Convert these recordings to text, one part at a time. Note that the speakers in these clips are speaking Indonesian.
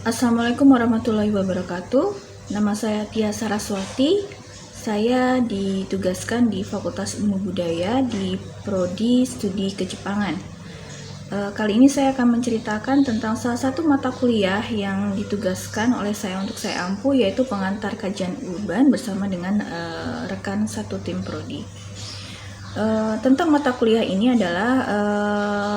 Assalamualaikum warahmatullahi wabarakatuh. Nama saya Tia Saraswati. Saya ditugaskan di Fakultas Ilmu Budaya di Prodi Studi Kejepangan. Kali ini saya akan menceritakan tentang salah satu mata kuliah yang ditugaskan oleh saya untuk saya ampu, yaitu pengantar kajian urban bersama dengan rekan satu tim prodi. Tentang mata kuliah ini adalah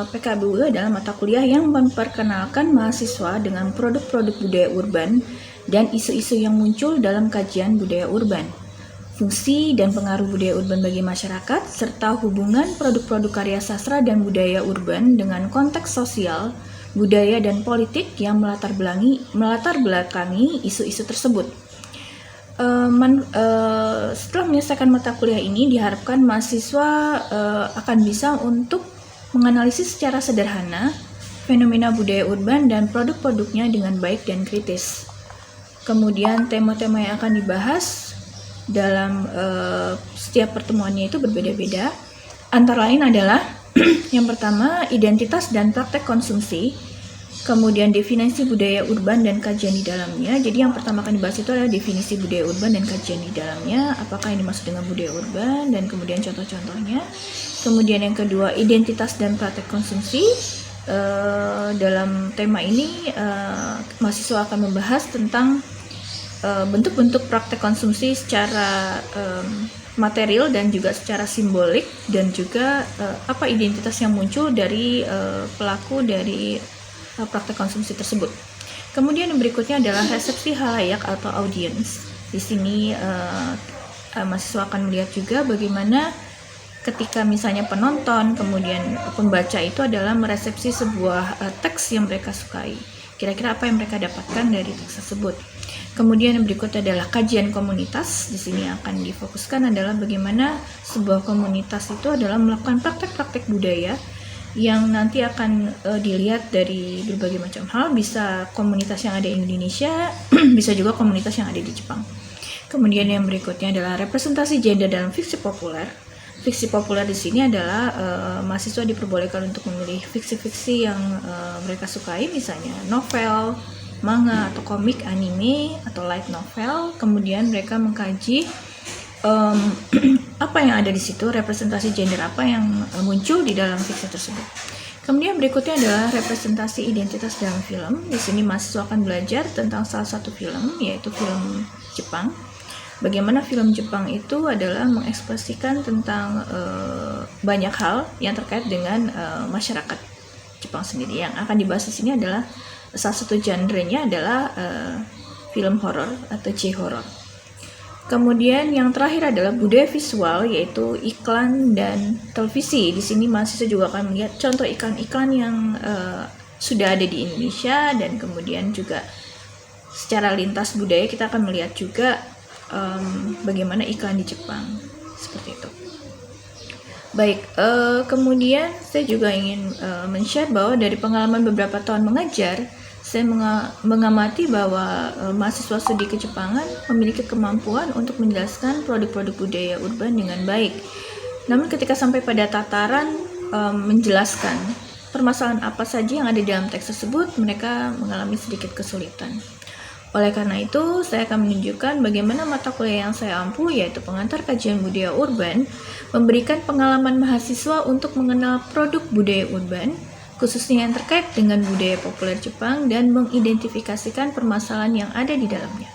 PKBU adalah mata kuliah yang memperkenalkan mahasiswa dengan produk-produk budaya urban dan isu-isu yang muncul dalam kajian budaya urban, fungsi dan pengaruh budaya urban bagi masyarakat, serta hubungan produk-produk karya sastra dan budaya urban dengan konteks sosial, budaya dan politik yang melatar belakangi isu-isu tersebut. Setelah menyelesaikan mata kuliah ini, diharapkan mahasiswa akan bisa untuk menganalisis secara sederhana fenomena budaya urban dan produk-produknya dengan baik dan kritis. Kemudian tema-tema yang akan dibahas dalam setiap pertemuannya itu berbeda-beda. Antara lain adalah yang pertama, identitas dan praktek konsumsi. Kemudian definisi budaya urban dan kajian di dalamnya. Jadi yang pertama akan dibahas itu adalah definisi budaya urban dan kajian di dalamnya. Apakah yang dimaksud dengan budaya urban dan kemudian contoh-contohnya. Kemudian yang kedua, identitas dan praktek konsumsi. Dalam tema ini mahasiswa akan membahas tentang bentuk-bentuk praktek konsumsi secara material dan juga secara simbolik, dan juga apa identitas yang muncul dari pelaku dari praktek konsumsi tersebut. Kemudian yang berikutnya adalah resepsi halayak atau audience. Di sini mahasiswa akan melihat juga bagaimana ketika misalnya penonton kemudian pembaca itu adalah meresepsi sebuah teks yang mereka sukai. Kira-kira apa yang mereka dapatkan dari teks tersebut. Kemudian yang berikutnya adalah kajian komunitas. Di sini akan difokuskan adalah bagaimana sebuah komunitas itu adalah melakukan praktek-praktek budaya yang nanti akan dilihat dari berbagai macam hal, bisa komunitas yang ada di Indonesia, bisa juga komunitas yang ada di Jepang. Kemudian yang berikutnya adalah representasi gender dalam fiksi populer. Fiksi populer di sini adalah mahasiswa diperbolehkan untuk memilih fiksi-fiksi yang mereka sukai, misalnya novel, manga atau komik, anime atau light novel. Kemudian mereka mengkaji apa yang ada di situ, representasi gender apa yang muncul di dalam fiksi tersebut. Kemudian berikutnya adalah representasi identitas dalam film. Di sini mahasiswa akan belajar tentang salah satu film, yaitu film Jepang. Bagaimana film Jepang itu adalah mengekspresikan tentang banyak hal yang terkait dengan masyarakat Jepang sendiri. Yang akan dibahas di sini adalah salah satu genre-nya adalah film horor atau J-horror. Kemudian yang terakhir adalah budaya visual, yaitu iklan dan televisi. Di sini mahasiswa juga akan melihat contoh iklan-iklan yang sudah ada di Indonesia, dan kemudian juga secara lintas budaya kita akan melihat juga bagaimana iklan di Jepang, seperti itu. Baik, kemudian saya juga ingin men-share bahwa dari pengalaman beberapa tahun mengajar, saya mengamati bahwa mahasiswa studi Kejepangan memiliki kemampuan untuk menjelaskan produk-produk budaya urban dengan baik. Namun ketika sampai pada tataran menjelaskan permasalahan apa saja yang ada dalam teks tersebut, mereka mengalami sedikit kesulitan. Oleh karena itu, saya akan menunjukkan bagaimana mata kuliah yang saya ampu, yaitu pengantar kajian budaya urban, memberikan pengalaman mahasiswa untuk mengenal produk budaya urban, khususnya yang terkait dengan budaya populer Jepang, dan mengidentifikasikan permasalahan yang ada di dalamnya.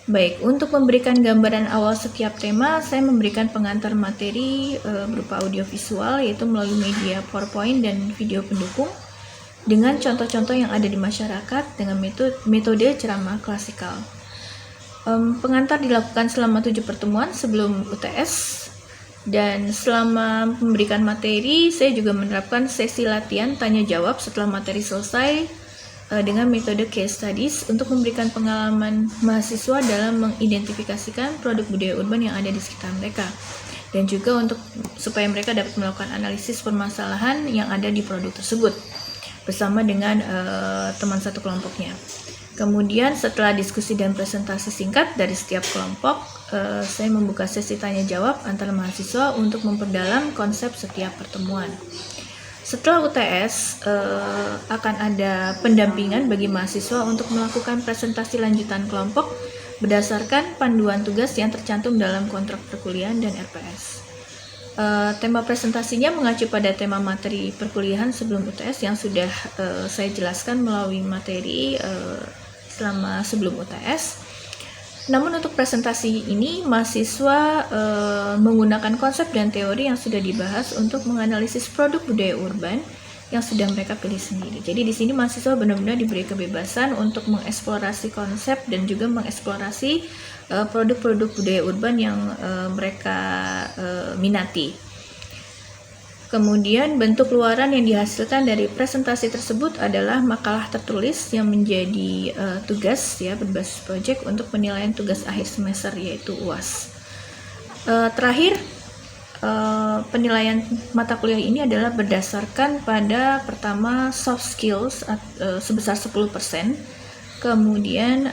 Baik, untuk memberikan gambaran awal setiap tema, saya memberikan pengantar materi berupa audiovisual, yaitu melalui media PowerPoint dan video pendukung, dengan contoh-contoh yang ada di masyarakat dengan metode ceramah klasikal. Pengantar dilakukan selama 7 pertemuan sebelum UTS. Dan selama memberikan materi, saya juga menerapkan sesi latihan tanya-jawab setelah materi selesai dengan metode case studies untuk memberikan pengalaman mahasiswa dalam mengidentifikasikan produk budaya urban yang ada di sekitar mereka. Dan juga untuk supaya mereka dapat melakukan analisis permasalahan yang ada di produk tersebut bersama dengan teman satu kelompoknya. Kemudian setelah diskusi dan presentasi singkat dari setiap kelompok, saya membuka sesi tanya jawab antara mahasiswa untuk memperdalam konsep setiap pertemuan. Setelah UTS akan ada pendampingan bagi mahasiswa untuk melakukan presentasi lanjutan kelompok berdasarkan panduan tugas yang tercantum dalam kontrak perkuliahan dan RPS. Tema presentasinya mengacu pada tema materi perkuliahan sebelum UTS yang sudah saya jelaskan melalui materi selama sebelum UTS. Namun untuk presentasi ini mahasiswa menggunakan konsep dan teori yang sudah dibahas untuk menganalisis produk budaya urban yang sudah mereka pilih sendiri. Jadi di sini mahasiswa benar-benar diberi kebebasan untuk mengeksplorasi konsep dan juga mengeksplorasi produk-produk budaya urban yang mereka minati. Kemudian bentuk luaran yang dihasilkan dari presentasi tersebut adalah makalah tertulis yang menjadi tugas ya berbasis project untuk penilaian tugas akhir semester yaitu UAS. Terakhir penilaian mata kuliah ini adalah berdasarkan pada pertama soft skills sebesar 10%, kemudian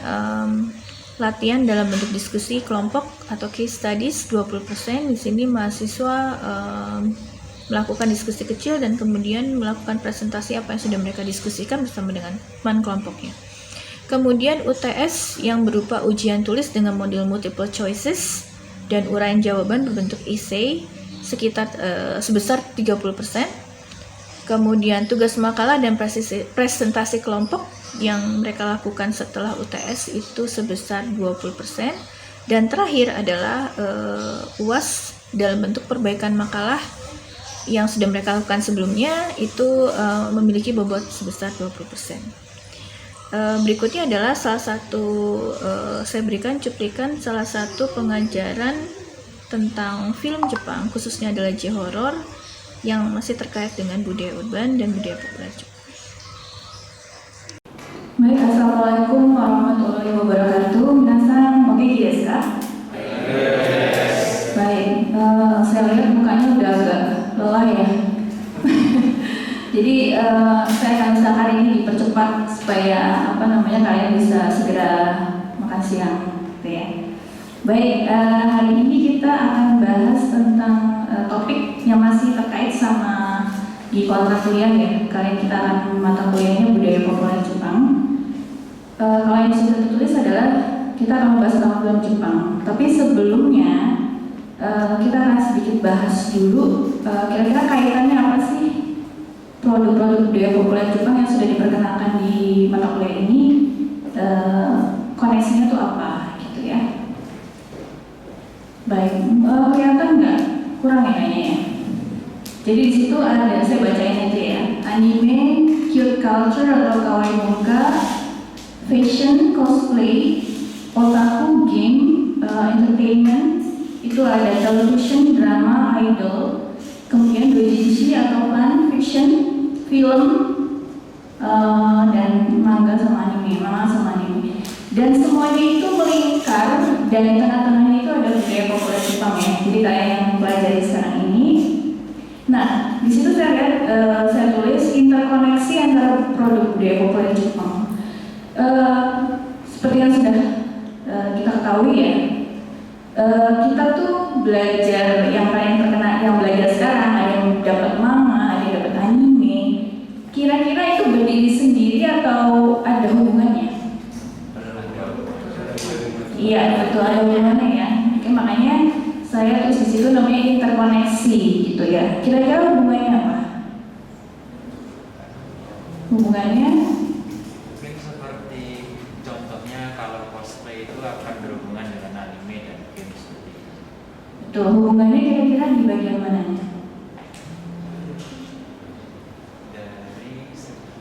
latihan dalam bentuk diskusi kelompok atau case studies 20%. Di sini mahasiswa melakukan diskusi kecil dan kemudian melakukan presentasi apa yang sudah mereka diskusikan bersama dengan teman kelompoknya. Kemudian UTS yang berupa ujian tulis dengan model multiple choices dan uraian jawaban berbentuk essay sekitar sebesar 30%. Kemudian tugas makalah dan presentasi kelompok yang mereka lakukan setelah UTS itu sebesar 20%. Dan terakhir adalah UAS dalam bentuk perbaikan makalah yang sudah mereka lakukan sebelumnya itu memiliki bobot sebesar 20%. Berikutnya adalah salah satu saya berikan cuplikan salah satu pengajaran tentang film Jepang, khususnya adalah J-horror yang masih terkait dengan budaya urban dan budaya populer Jepang. Baik, assalamualaikum warahmatullahi wabarakatuh. Minasan, oke desu ka? Baik, saya lihat mukanya udah agak lelah ya. Jadi saya akan usaha hari ini dipercepat supaya kalian bisa segera makan siang, gitu ya. Baik, hari ini kita akan bahas tentang topik yang masih terkait sama di kontrak kuliah ya. Kalian kita akan mata kuliahnya budaya populer Jepang. Kalau yang sudah tertulis adalah kita akan membahas tentang film Jepang. Tapi sebelumnya kita akan sedikit bahas dulu kira-kira kaitannya apa sih produk-produk budaya populer Jepang yang sudah diperkenalkan di mata kuliah ini, koneksinya tuh apa gitu ya. Baik, kelihatan nggak? Kurang ya kayaknya ya. Jadi di situ ada, saya bacain itu ya, anime, cute culture atau kawaii manga, fashion, cosplay, otaku, game, entertainment, itu ada television, drama, idol, kemudian doujinshi atau fan fiction, film, dan manga sama anime, dan semuanya itu melingkar dan di tengah-tengahnya itu ada budaya populer Jepang ya. Jadi kayak yang pelajari sekarang ini. Nah, di situ saya lihat saya tulis interkoneksi antara produk budaya populer Jepang. Seperti yang sudah kita ketahui ya, kita tuh belajar yang paling terkena, yang belajar sekarang ada yang dapat manga, ada yang dapat anime. Kira-kira itu berdiri sendiri atau ada hubungannya? Iya betul, ada hubungannya ya. Oke, makanya saya tulis di situ namanya interkoneksi gitu ya. Kira-kira hubungannya apa? Hubungannya? Mungkin seperti contohnya kalau cosplay itu akan berhubungan dengan anime dan game seperti itu. Betul, hubungannya kira-kira di bagian mananya? Dari segi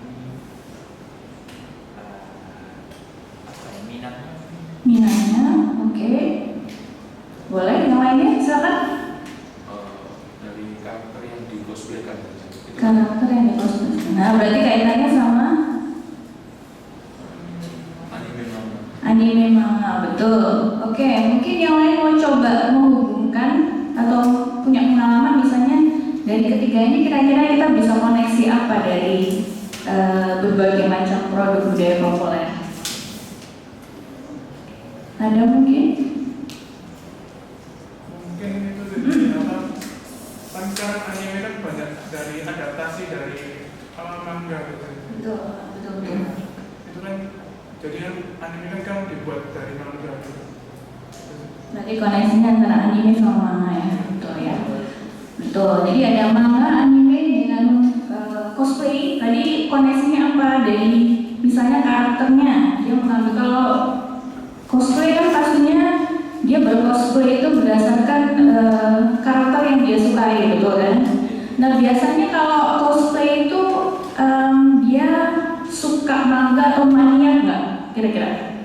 minatnya. Minatnya, oke. Boleh, yang lainnya silakan. Dari karakter yang di-cosplaykan. Karakter yang di-cosplay. Nah, berarti kaitannya sama anime manga, betul. Oke, mungkin yang lain mau coba menghubungkan atau punya pengalaman misalnya dari ketiga ini kira-kira kita bisa koneksi apa dari berbagai macam produk budaya populer? Ada mungkin? Mungkin itu kan sekarang anime kan banyak dari adaptasi dari Berarti koneksinya antara anime sama manga ya, betul ya. Betul. Jadi ada manga, anime dengan cosplay. Tadi koneksinya apa? Dari misalnya karakternya. Dia mengambil, kalau cosplay kan pastinya dia bercosplay itu berdasarkan karakter yang dia sukai, betul kan? Nah biasanya kalau cosplay itu dia suka manga atau mania nggak? Kira-kira?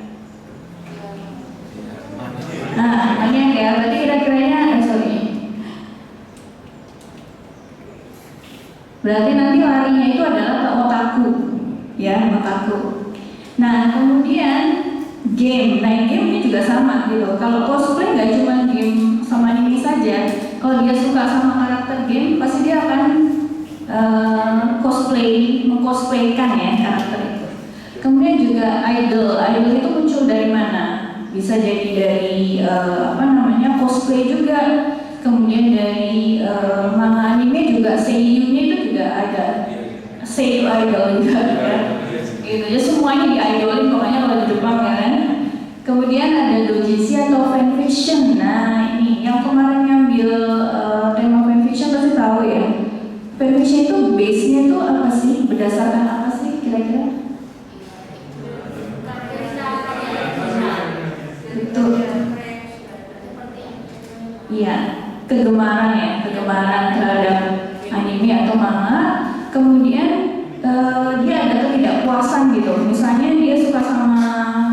Nah, mania ya. Berarti kira-kiranya, berarti nanti larinya itu adalah ke otaku, ya, otaku. Nah kemudian game, nah game ini juga sama gitu. Kalau cosplay nggak cuma game sama anime saja. Kalau dia suka sama karakter game, pasti dia akan mengcosplaykan ya karakter itu. Kemudian juga idol itu muncul dari mana? Bisa jadi dari cosplay juga. Kemudian dari manga anime juga seiyunya itu juga ada seiyu idol juga ya. Gitu ya, semuanya diidolin pokoknya kalau di Jepang kan. Kemudian ada doujinshi atau fanfiction. Nah ini yang kemarin ngambil tema fanfiction pasti tahu ya. Fanfiction itu base-nya tuh apa sih? Berdasarkan apa sih kira-kira? Betul. Iya, kegemaran terhadap anime atau manga. Kemudian dia ada ketidakpuasan gitu. Misalnya dia suka sama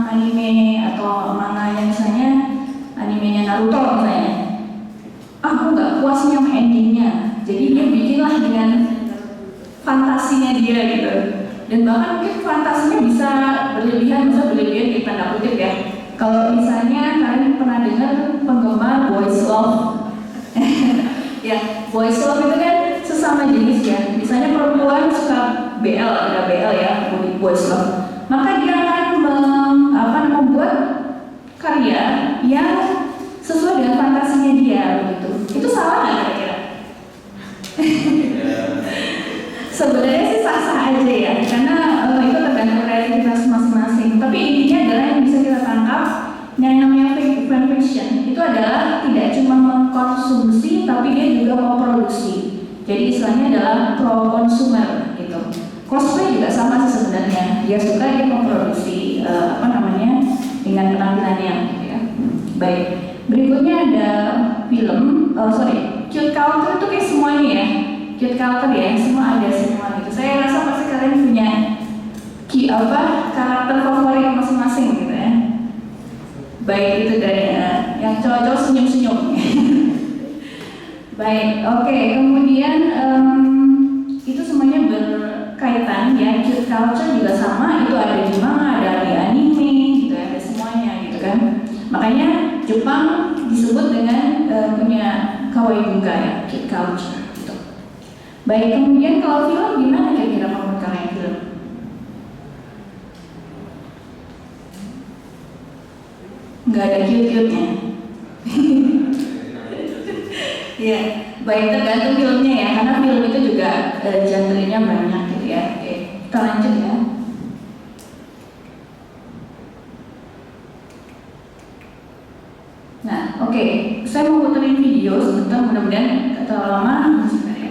anime atau manga yang misalnya animenya Naruto misalnya. Aku nggak puas sama endingnya. Jadi dia bikinlah dengan fantasinya dia gitu. Dan bahkan mungkin fantasinya bisa berlebihan di tanda kutip ya. Kalau misalnya kalian pernah dengar penggemar boys love. Ya, boys love itu kan sesama jenis ya. Misalnya perempuan suka BL, ada BL ya, boys love. Maka dia akan membuat karya yang sesuai dengan fantasinya dia begitu. Itu salah nggak kira-kira? Sebenarnya sih sah-sah aja ya, karena itu tergantung kreativitas masing-masing. Tapi intinya adalah yang bisa kita tangkap, yang namanya fanfiction itu adalah tidak cuma mengkonsumsi, tapi dia juga memproduksi. Jadi istilahnya adalah pro consumer gitu. Cosplay juga sama sih sebenarnya. Dia suka, dia memproduksi dengan penampilannya gitu ya. Baik. Berikutnya ada film, cute culture itu kayak semuanya ya. Cute culture ya, semua ada semua gitu. Saya rasa pasti kalian punya karakter favorit masing-masing gitu ya. Baik itu dari yang cowok-cowok senyum-senyum. Baik, oke. Kemudian itu semuanya berkaitan ya. Cute culture juga sama, itu ada di manga, ada di anime gitu ya, ada semuanya gitu kan. Makanya Jepang disebut dengan punya kawaii bunga ya, cute culture gitu. Baik, kemudian kalau film gimana kira-kira menurut kalian film? Nggak ada cute-cute-nya. Ya, baik tergantung filmnya ya, karena film itu juga genre-nya banyak gitu ya. Oke, kita lanjut ya. Nah, oke, saya mau puterin video sebentar, mudah-mudahan nggak terlalu lama. Sebentar ya.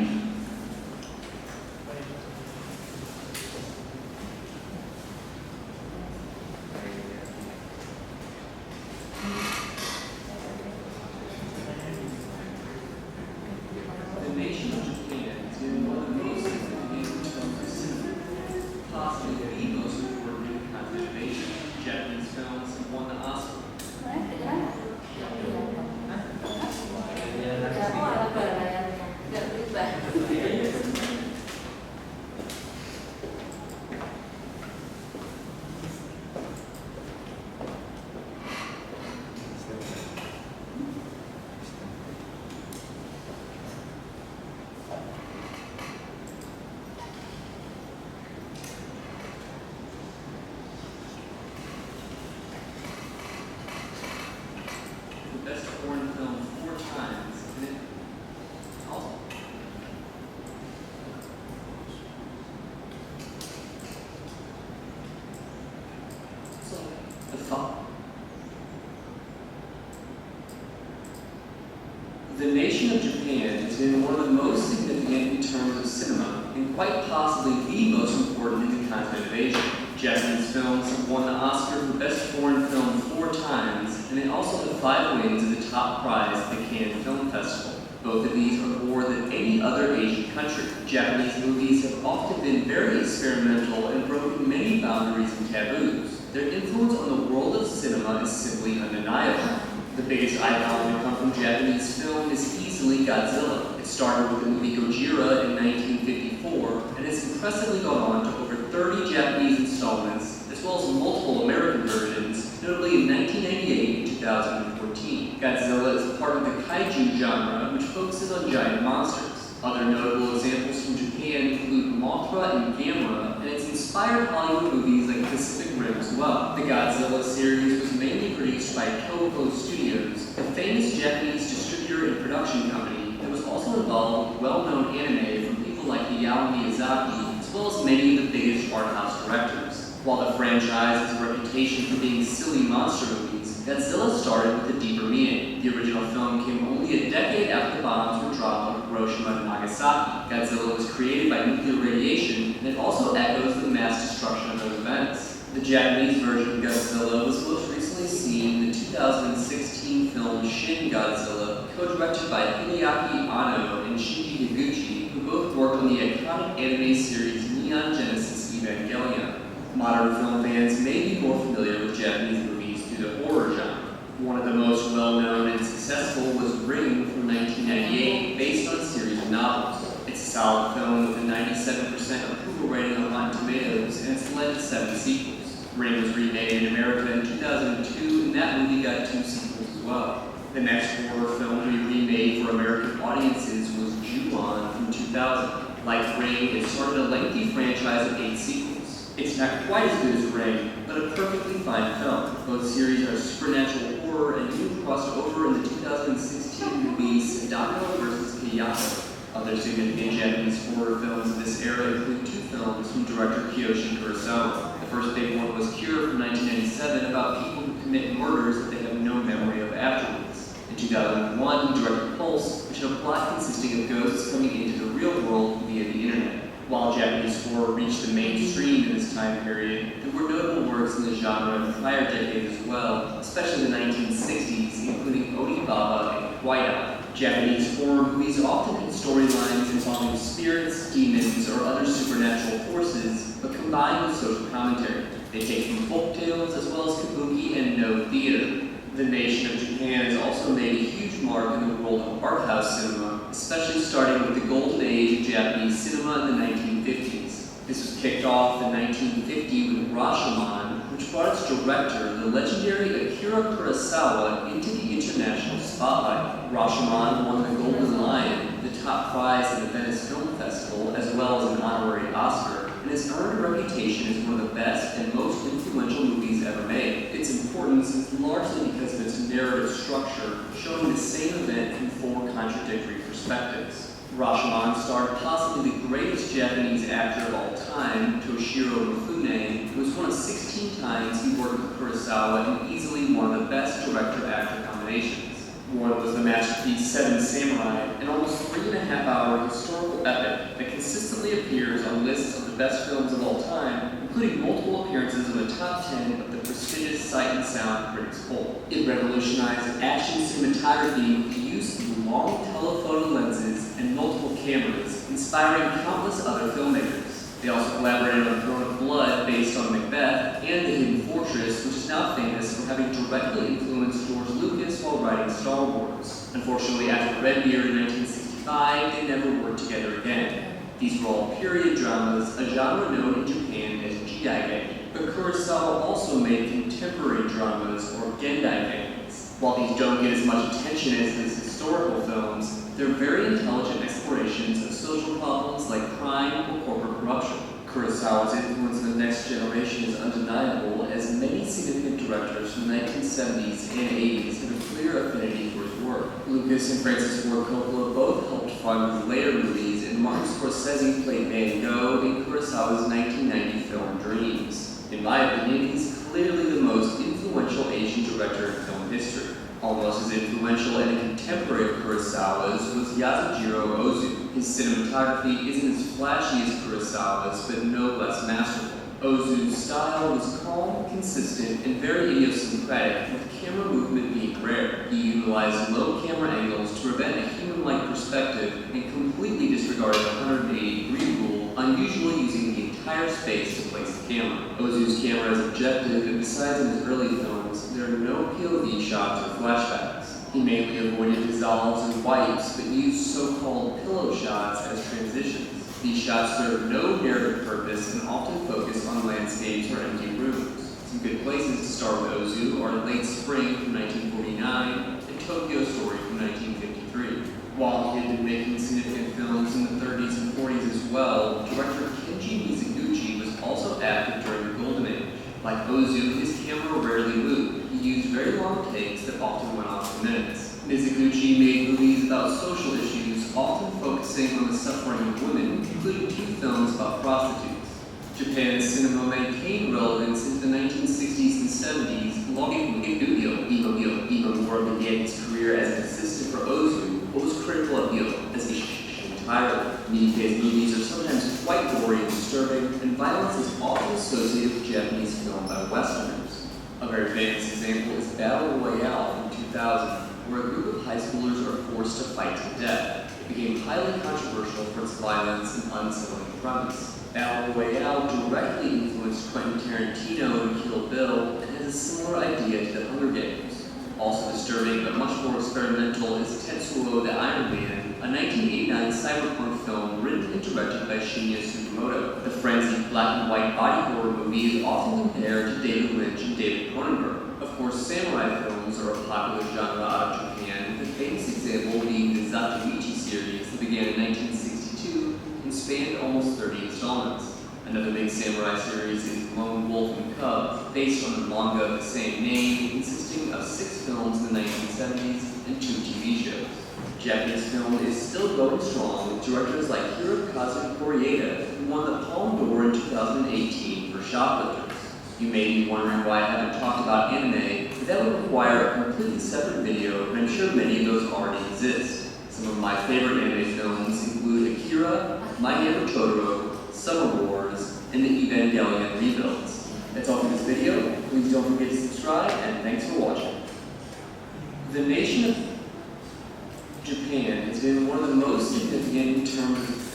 Best foreign film 4 times. Awesome. So, the thought. The nation of Japan has been one of the most significant in terms of cinema, and quite possibly the most important in the continent of Asia. Japanese films have won the Oscar for Best Foreign Film 4 times, and they also have 5 wins at the top prize at the Cannes Film Festival. Both of these are more than any other Asian country. Japanese movies have often been very experimental and broken many boundaries and taboos. Their influence on the world of cinema is simply undeniable. The biggest icon to come from Japanese film is easily Godzilla. It started with the movie Gojira in 1954, and has impressively gone on to over 30 Japanese installments, as well as multiple American versions, notably in 1998 and 2014. Godzilla is part of the kaiju genre, which focuses on giant monsters. Other notable examples from Japan include Mothra and Gamera, and it's inspired Hollywood movies like Pacific Rim as well. The Godzilla series was mainly produced by Toho Studios, a famous Japanese distributor and production company that was also involved with well-known anime from people like Hayao Miyazaki, as well as many of the biggest art house directors. While the franchise has a reputation for being silly monster movies, Godzilla started with a deeper meaning. The original film came only a decade after the bombs were dropped on Hiroshima and Nagasaki. Godzilla was created by nuclear radiation, and it also echoes the mass destruction of those events. The Japanese version of Godzilla was most recently seen in the 2016 film Shin Godzilla, co-directed by Hideaki Anno and Shinji Higuchi, who both worked on the iconic anime series Neon Genesis Evangelion. Modern film fans may be more familiar with Japanese movies through the horror genre. One of the most well-known and successful was Ring from 1998, based on a series of novels. It's a solid film with a 97% approval rating on Rotten Tomatoes, and it's led to 7 sequels. Ring was remade in America in 2002, and that movie got 2 sequels as well. The next horror film to be remade for American audiences was Ju-On from 2000. Like Ring, it started a lengthy franchise of 8 sequels. It's not quite as good as Ring, but a perfectly fine film. Both series are supernatural horror, and even crossed over in the 2016 movie Sadako vs. Kayako. Other significant Japanese horror films of this era include 2 films from director Kiyoshi Kurosawa. The first big one was Cure from 1997, about people who commit murders that they have no memory of afterwards. In 2001, he directed Pulse, which had a plot consisting of ghosts coming into the real world via the internet. While Japanese horror reached the mainstream in this time period, there were notable works in the genre in prior decades as well, especially the 1960s, including Onibaba and Kwaida. Japanese horror movies often had storylines involving spirits, demons, or other supernatural forces, but combined with social commentary. They take from folk tales as well as kabuki and no theater. The nation of Japan has also made a huge mark in the world of art house cinema, especially starting with the golden age of Japanese cinema in the 1950s. This was kicked off in 1950 with Rashomon, which brought its director, the legendary Akira Kurosawa, into the international spotlight. Rashomon won the Golden Lion, the top prize at the Venice Film Festival, as well as an honorary Oscar, and has earned a reputation as one of the best and most influential movies ever made. Its importance is largely because of its narrative structure, showing the same event from 4 contradictory perspectives. Rashomon starred possibly the greatest Japanese actor of all time, Toshiro Mifune, who was one of 16 times he worked with Kurosawa and easily one of the best director-actor combinations. One was the masterpiece Seven Samurai, an almost 3.5-hour historical epic that consistently appears on lists of the best films of all time, including multiple appearances in the top 10 of the prestigious Sight and Sound Critics Poll. It revolutionized action cinematography with the use of long telephoto lenses and multiple cameras, inspiring countless other filmmakers. They also collaborated on Throne of Blood, based on Macbeth, and The Hidden Fortress, which is now famous for having directly influenced George Lucas while writing Star Wars. Unfortunately, after Red Deer in 1965, they never worked together again. These were all period dramas, a genre known in Japan as jidaigeki. But Kurosawa also made contemporary dramas, or gendaigenis. While these don't get as much attention as his historical films, they're very intelligent explorations of social problems like crime or corporate corruption. Kurosawa's influence on the next generation is undeniable, as many significant directors from the 1970s and 80s have a clear affinity for his work. Lucas and Francis Ford Coppola both helped fund his later movies, and Martin Scorsese played Van Gogh in Kurosawa's 1990 film Dreams. In my opinion, he's clearly the most influential Asian director in film history. Almost as influential and a contemporary of Kurosawa's was Yasujiro Ozu. His cinematography isn't as flashy as Kurosawa's, but no less masterful. Ozu's style was calm, consistent, and very idiosyncratic, with camera movement being rare. He utilized low camera angles to prevent a human-like perspective and completely disregarded the 180-degree rule, unusually using the entire space to place the camera. Ozu's camera is objective, and besides in his early films, there are no POV shots or flashbacks. He mainly avoided dissolves and wipes, but used so-called pillow shots as transitions. These shots serve no narrative purpose and often focus on landscapes or empty rooms. Some good places to start with Ozu are Late Spring from 1949 and Tokyo Story from 1953. While he had been making significant films in the 30s and 40s as well, director Kenji Mizoguchi was also active during the Golden Age. Like Ozu, his camera rarely moved. He used very long takes that often went on for minutes. Mizoguchi made movies about social issues, often focusing on the suffering of women, including 2 films about prostitutes. Japan's cinema maintained relevance into the 1960s and 70s, long before Imamura began his career as an assistant for Ozu, but was critical of Gyo as he entirely. Miike's movies are sometimes quite gory and disturbing, and violence is often associated with Japanese film by Westerners. A very famous example is Battle Royale from 2000, where a group of high schoolers are forced to fight to the death. It became highly controversial for its violence and unsettling premise. Battle Royale directly influenced Quentin Tarantino in Kill Bill and has a similar idea to The Hunger Games. Also disturbing but much more experimental is Tetsuo the Iron Man, a 1989 cyberpunk film written and directed by Shinya Tsukamoto. The frenzied black and white body horror movie is often compared to David Lynch and David Cronenberg. Of course, samurai films are a popular genre out of Japan, with a famous example being the Zatoichi series that began in 1962 and spanned almost 30 installments. Another big samurai series is Lone Wolf and Cub, based on the manga of the same name, consisting of 6 films in the 1970s and 2 TV shows. Japanese film is still going strong, with directors like Hirokazu Koreeda, who won the Palme d'Or in 2018 for Shoplifters. You may be wondering why I haven't talked about anime, but that would require a completely separate video, and I'm sure many of those already exist. Some of my favorite anime films include Akira, My Neighbor Totoro, Summer Wars, and the Evangelion rebuilds. That's all for this video. Please don't forget to subscribe, and thanks for watching. The nation of Japan has been one of the most significant in terms of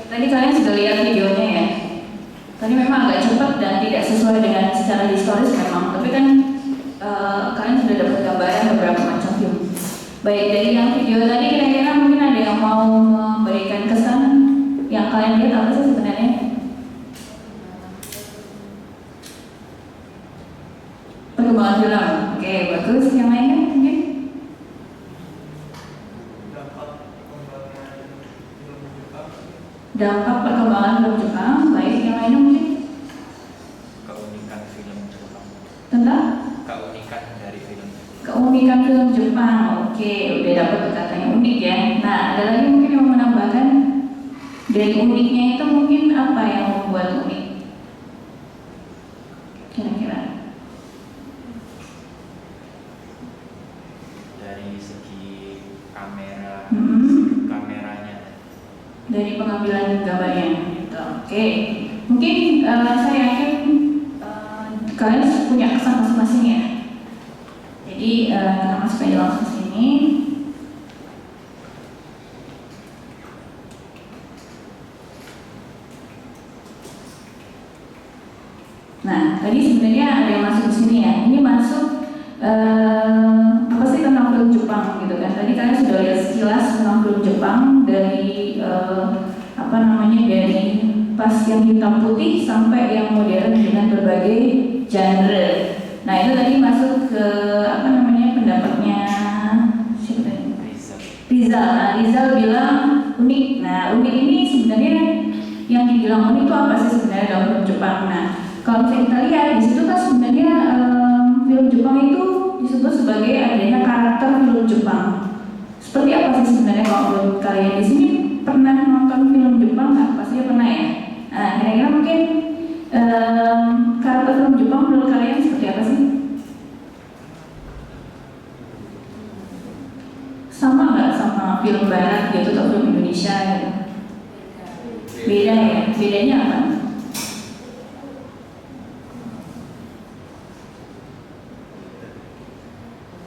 Tadi kalian sudah lihat videonya ya. Tadi memang agak cepat dan tidak sesuai dengan secara historis memang, tapi kan kalian sudah dapat gambaran beberapa macam film. Baik, dari yang video tadi kira-kira mungkin ada yang mau memberikan kesan yang kalian lihat apa sih sebenarnya? Perkembangan film. Oke, bagus. Yang lainnya mungkin? Dampak perkembangan film Jepang. Baik, yang lainnya mungkin? Keunikan film Jepang. Tentang? Keunikan dari film. Keunikan film Jepang. Oke, udah dapat katanya unik ya. Nah, ada lagi mungkin yang mau menambahkan dari uniknya itu mungkin apa yang membuat unik? Kira-kira? Dari segi kamera, kameranya. Dari pengambilan gambarnya gitu. Oke. Mungkin saya yakin kalian punya kesan masing-masing ya. Jadi kita masuk aja langsung sini. Nah, tadi sebenarnya ada yang masuk ke sini ya. Ini masuk apa sih tentang film Jepang gitu kan? Tadi kalian sudah lihat sekilas tentang film Jepang dari apa namanya, dari pas yang hitam putih sampai yang modern dengan berbagai genre. Nah, itu tadi masuk ke apa namanya, pendapatnya siapa tadi? Rizal. Nah, Rizal bilang unik. Nah, unik ini sebenarnya yang dibilang unik itu apa sih sebenarnya dalam film Jepang? Nah, kalau kita lihat di situ kan sebenarnya film Jepang itu disebut sebagai adanya karakter film Jepang. Seperti apa sih sebenarnya kalau menurut kalian? Di sini pernah nonton film Jepang nggak? Pastinya pernah ya. Nah, kira-kira mungkin karakter film Jepang menurut kalian seperti apa sih? Sama nggak sama film Barat gitu atau film Indonesia gitu? Beda ya. Bedanya apa?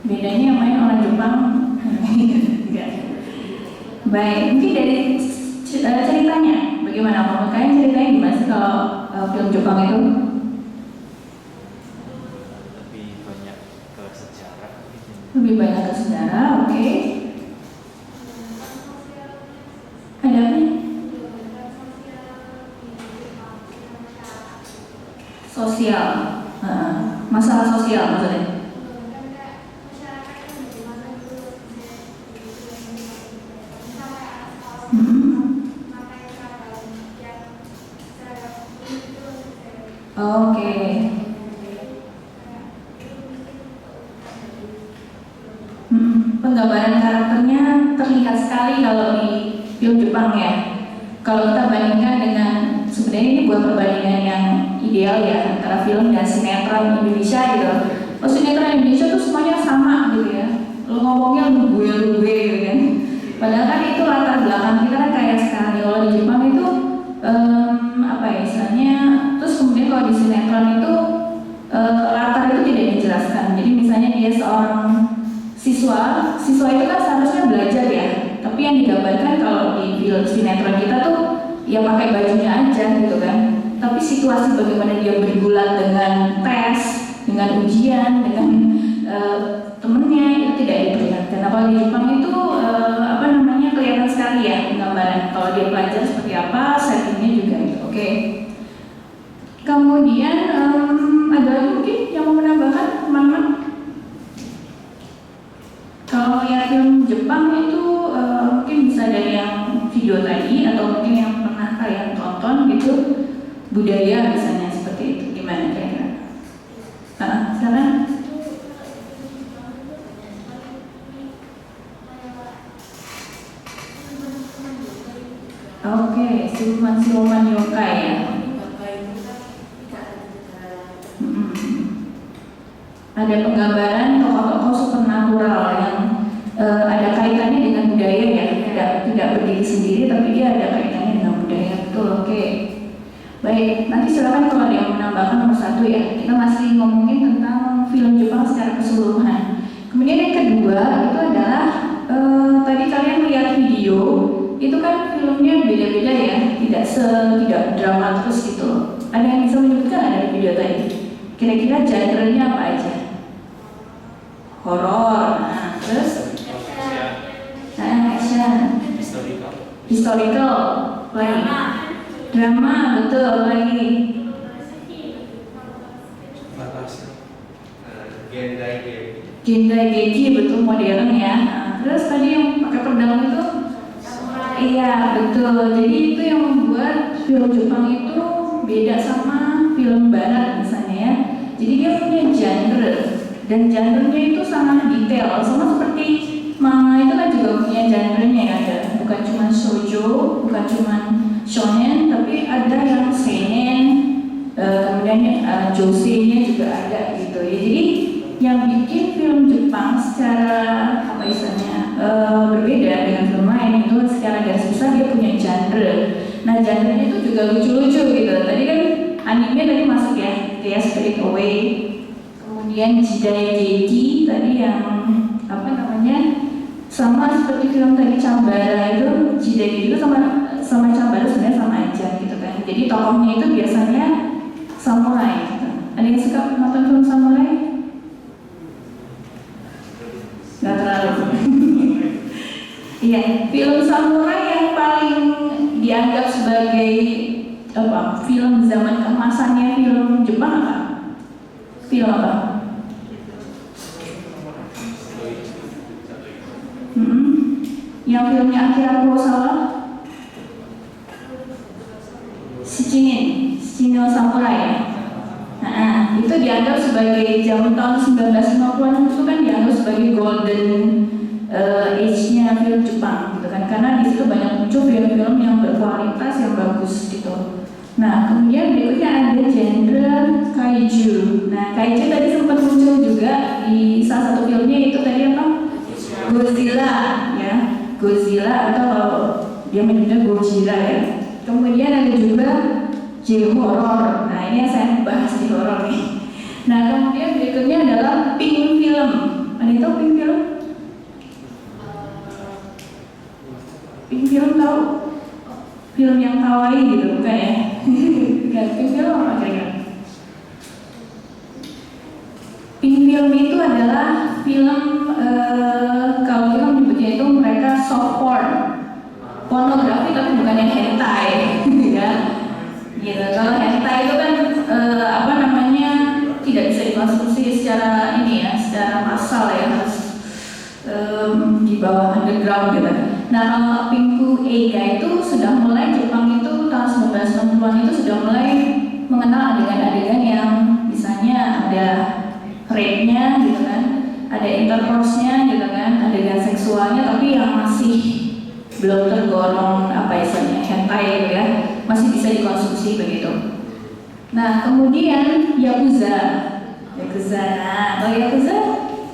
Bedanya yang main orang Jepang. Enggak. Baik, mungkin dari ceritanya bagaimana? Menurut kalian ceritanya gimana sih kalau film Jepang itu? Lebih banyak ke sejarah gitu. Lebih banyak ke sejarah, oke. Ada apa? Sosial, masalah sosial maksudnya. Oke. Penggambaran karakternya terlihat sekali kalau di film Jepang ya. Kalau kita bandingkan dengan, sebenarnya ini buat perbandingan yang ideal ya antara film dan sinetron Indonesia gitu. Kalau sinetron Indonesia tuh semuanya sama gitu ya. Lo ngomongnya lu gue gitu kan. Padahal kan itu latar belakang kita kan kaya sekali. Kalau di Jepang itu apa ya istilahnya, terus kemudian kalau di sinetron itu latar itu tidak dijelaskan. Jadi misalnya dia seorang siswa itu kan seharusnya belajar ya, tapi yang digambarkan kalau di film sinetron kita tuh ya pakai bajunya aja gitu kan. Tapi situasi bagaimana dia bergulat dengan tes, dengan ujian, dengan temennya itu tidak diperlihatkan. Nah, kalau di Jepang itu kelihatan sekali ya penggambaran kalau dia belajar seperti apa, settingnya juga gitu. Oke. Kemudian ada lagi mungkin yang mau menambahkan teman-teman? Kalau lihat film Jepang itu mungkin bisa dari yang video tadi atau mungkin yang pernah kalian tonton gitu, budaya misalnya seperti itu. Gimana kira-kira? Sekarang? Oke, siluman yokai ya. Ada penggambaran tokoh-tokoh supernatural yang ada kaitannya dengan budaya ya, tidak berdiri sendiri tapi dia ada kaitannya dengan budaya. Betul, oke. Baik, nanti silakan kalau ada yang menambahkan nomor 1 ya. Kita masih ngomongin tentang film Jepang secara keseluruhan. Kemudian yang kedua itu adalah tadi kalian lihat video, itu kan filmnya beda-beda ya, tidak drama terus gitu. Ada yang bisa menyebutkan ada video tadi? Kira-kira genre-nya apa aja? Horor, terus action, historical, lagi drama, betul lagi. Gendai Geji, betul modern ya. Terus tadi yang pakai pedang itu? Iya betul. Jadi itu yang membuat film Jepang itu beda sama film Barat misalnya ya. Jadi dia punya genre dan genre-nya itu sangat detail, sama seperti manga itu kan juga punya genre-nya ya, ada bukan cuma shoujo, bukan cuma shonen, tapi ada yang seinen, kemudian josei-nya juga ada gitu ya. Jadi yang bikin film Jepang secara apa istilahnya berbeda dengan film lain itu secara garis besar dia punya genre. Nah genre-nya itu juga lucu-lucu gitu. Tadi kan anime tadi masuk ya, kayak Spirit Away. Kemudian Jidai Geji tadi yang apa namanya sama seperti film tadi Chambara itu, Jidai Geji itu sama Chambara sebenarnya sama aja gitu kan. Jadi tokohnya itu biasanya samurai gitu. Ada yang suka nonton film samurai? Gak terlalu. Iya, film samurai yang paling dianggap sebagai film zaman keemasannya film Jepang apa? Film apa? Yang filmnya Akira Kurosawa, Shichino Samurai ya. Nah, itu dianggap sebagai zaman tahun 1950-an itu kan dianggap sebagai golden age-nya film Jepang gitu kan, karena di situ banyak muncul film-film yang berkualitas yang bagus gitu. Nah, kemudian berikutnya ada genre kaiju. Nah, kaiju tadi sempat muncul juga di salah satu filmnya, itu tadi apa? Godzilla, ya, Godzilla atau kalau dia menyebutnya Gojira ya. Kemudian ada juga J-horror. Nah, ini yang saya bahas di horror nih. Nah, kemudian berikutnya adalah pink film. Ada yang tahu pink film? Pink film tahu? Film yang kawaii gitu, bukan ya? Bukan, pink film apa kira-kira? Pink film itu adalah film, kalau kita menyebutnya itu mereka soft porn, pornografi tapi bukan yang hentai, ya. Gitu. Kalau hentai itu kan apa namanya, tidak bisa dikonsumsi secara ini ya, secara massal ya, harus di bawah underground gitu. Nah, kalau Pinku Eiga itu sudah mulai, Jepang itu tahun 1960-an itu sudah mulai mengenal adegan-adegan yang misalnya ada rape-nya gitu kan, ada intercourse-nya gitu kan, adegan seksualnya, tapi yang masih belum tergolong apa istilahnya hentai gitu ya, masih bisa dikonsumsi begitu. Nah, kemudian Yakuza. Nah, kalau Yakuza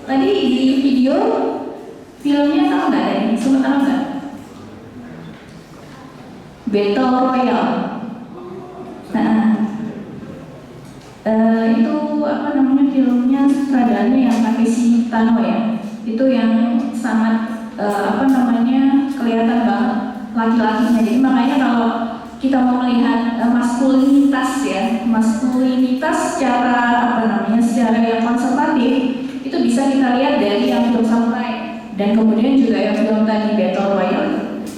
tadi di video filmnya tahu nggak tadi? Sempat tahu nggak? Battle Royale. Nah, itu apa namanya, filmnya sutradaranya yang Takeshi Kitano ya. Itu yang sangat apa namanya, kelihatan banget laki-lakinya. Jadi makanya kalau kita mau melihat maskulinitas ya, maskulinitas secara apa namanya, secara yang konservatif, itu bisa kita lihat dari yang film samurai dan kemudian juga yang film tadi Battle Royale.